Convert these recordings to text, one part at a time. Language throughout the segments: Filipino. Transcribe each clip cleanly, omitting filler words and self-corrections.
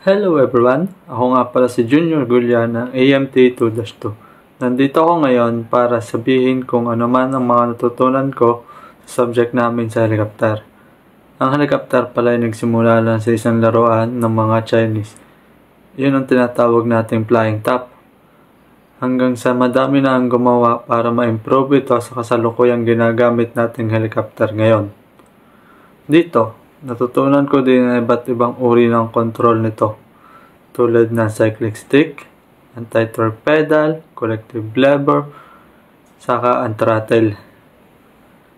Hello everyone! Ako nga pala si Junior Gulya ng AMT 2-2. Nandito ako ngayon para sabihin kung ano man ang mga natutunan ko sa subject namin sa helicopter. Ang helicopter pala ay nagsimula lang sa isang laruan ng mga Chinese. Yun ang tinatawag nating flying top. Hanggang sa madami na ang gumawa para ma-improve ito sa kasalukuyang ginagamit nating helicopter ngayon. Dito, natutunan ko din ang iba't ibang uri ng control nito, tulad ng cyclic stick, anti-torque pedal, collective lever, saka ang throttle.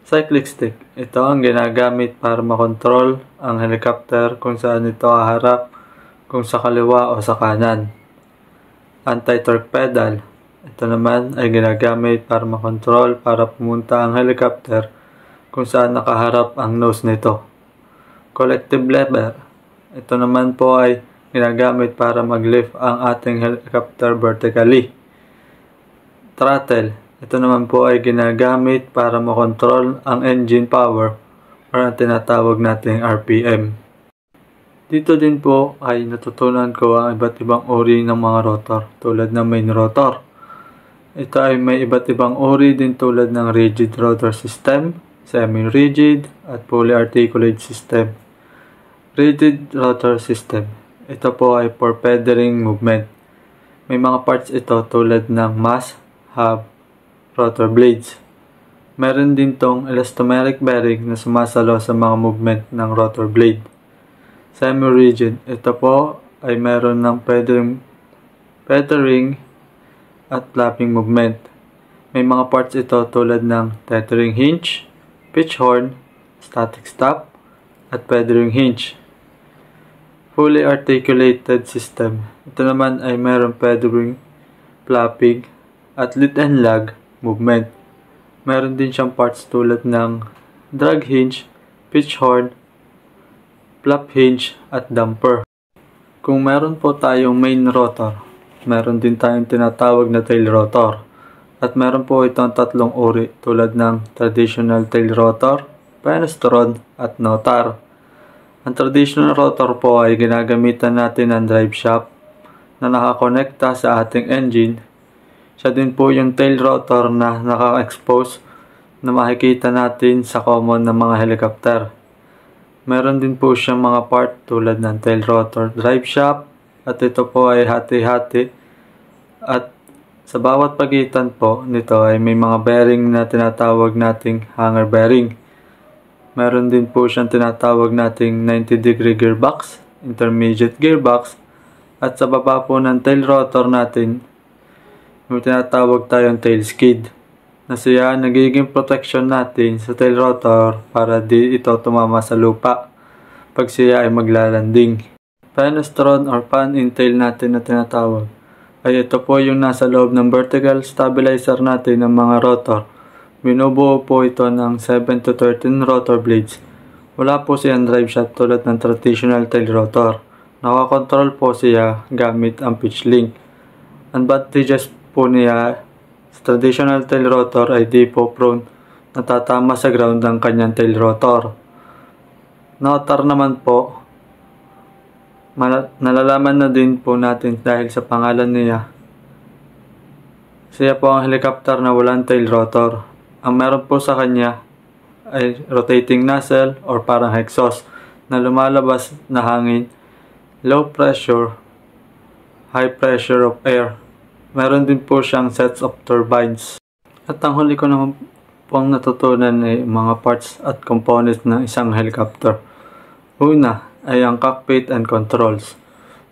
Cyclic stick, ito ang ginagamit para makontrol ang helicopter kung saan ito haharap, kung sa kaliwa o sa kanan. Anti-torque pedal, ito naman ay ginagamit para makontrol para pumunta ang helicopter kung saan nakaharap ang nose nito. Collective lever, ito naman po ay ginagamit para mag-lift ang ating helicopter vertically. Throttle, ito naman po ay ginagamit para makontrol ang engine power or ang tinatawag nating RPM. Dito din po ay natutunan ko ang iba't ibang uri ng mga rotor tulad ng main rotor. Ito ay may iba't ibang uri din tulad ng rigid rotor system, semi-rigid at fully articulate system. Rigid rotor system, ito po ay for feathering movement. May mga parts ito tulad ng mass, hub, rotor blades. Meron din tong elastomeric bearing na sumasalo sa mga movement ng rotor blade. Semi-rigid, ito po ay meron ng feathering at flapping movement. May mga parts ito tulad ng tethering hinge, pitch horn, static stop, at feathering hinge. Fully articulated system, ito naman ay meron feathering, flapping, at lead and lag movement. Meron din siyang parts tulad ng drag hinge, pitch horn, flap hinge, at damper. Kung meron po tayong main rotor, meron din tayong tinatawag na tail rotor. At meron po itong tatlong uri tulad ng traditional tail rotor, penestron, at notar. Ang traditional rotor po ay ginagamitan natin ng drive shaft na nakakonekta sa ating engine. Siya din po yung tail rotor na naka-expose na makikita natin sa common ng mga helicopter. Meron din po siyang mga part tulad ng tail rotor drive shaft at ito po ay hati-hati at sa bawat pagitan po nito ay may mga bearing na tinatawag nating hanger bearing. Meron din po siyang tinatawag nating 90-degree gearbox, intermediate gearbox, at sa baba po ng tail rotor natin, may tinatawag tayong tail skid, na siya nagiging protection natin sa tail rotor para di ito tumama sa lupa pag siya ay maglalanding. Penestron or fan in tail natin na tinatawag, ay ito po yung nasa loob ng vertical stabilizer natin ng mga rotor. Binubuo po ito ng 7 to 13 rotor blades. Wala po siyang drive shaft tulad ng traditional tail rotor. Nakakontrol po siya gamit ang pitch link. Ang advantages po niya sa traditional tail rotor ay di po prone natatama sa ground ang kanyang tail rotor. Notar naman po, nalalaman na din po natin dahil sa pangalan niya. Siya po ang helicopter na walang tail rotor. Ang meron po sa kanya ay rotating nozzle or parang exhaust na lumalabas na hangin, low pressure, high pressure of air. Meron din po siyang sets of turbines. At ang huli ko naman pong natutunan ay mga parts at components ng isang helicopter. Una ay ang cockpit and controls.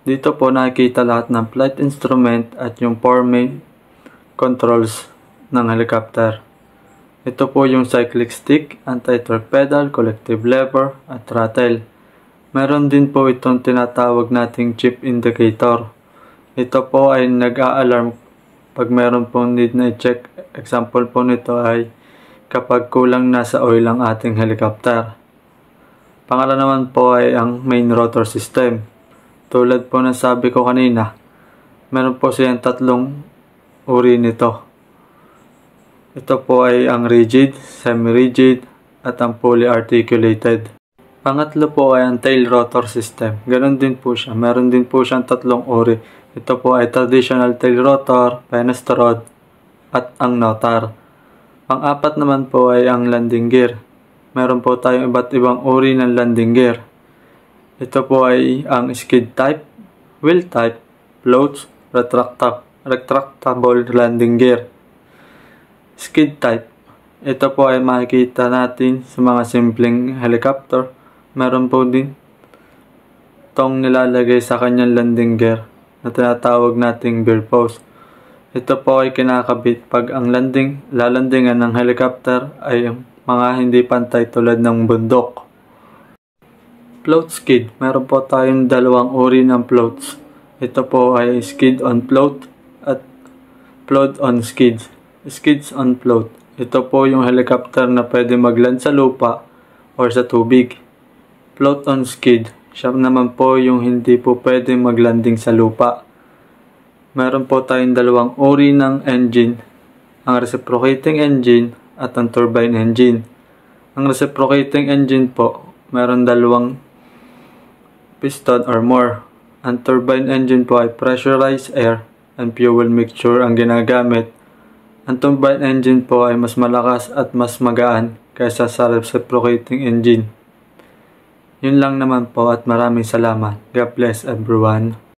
Dito po nakikita lahat ng flight instrument at yung four main controls ng helicopter. Ito po yung cyclic stick, anti-torque pedal, collective lever, at throttle. Meron din po itong tinatawag nating chip indicator. Ito po ay nag-a-alarm pag meron pong need na i-check. Example po nito ay kapag kulang na sa oil ang ating helicopter. Pangalawa naman po ay ang main rotor system. Tulad po ng sabi ko kanina, meron po siyang tatlong uri nito. Ito po ay ang rigid, semi-rigid, at ang fully articulated. Pangatlo po ay ang tail rotor system. Ganon din po siya. Meron din po siyang tatlong uri. Ito po ay traditional tail rotor, penest rod, at ang notar. Pang-apat naman po ay ang landing gear. Meron po tayong iba't ibang uri ng landing gear. Ito po ay ang skid type, wheel type, floats, retractable landing gear. Skid type. Ito po ay makikita natin sa mga simpleng helicopter. Meron po din itong nilalagay sa kanyang landing gear na tinatawag nating bear post. Ito po ay kinakabit pag ang lalandingan ng helicopter ay mga hindi pantay tulad ng bundok. Float skid. Meron po tayong dalawang uri ng floats. Ito po ay skid on float at float on skids. Skids on float. Ito po yung helicopter na pwede magland sa lupa or sa tubig. Float on skid. Siya naman po yung hindi po pwede maglanding sa lupa. Meron po tayong dalawang uri ng engine. Ang reciprocating engine at ang turbine engine. Ang reciprocating engine po, meron dalawang piston or more. Ang turbine engine po ay pressurized air and fuel mixture ang ginagamit. Ang turbine engine po ay mas malakas at mas magaan kaysa sa reciprocating engine. Yun lang naman po at maraming salamat. God bless everyone.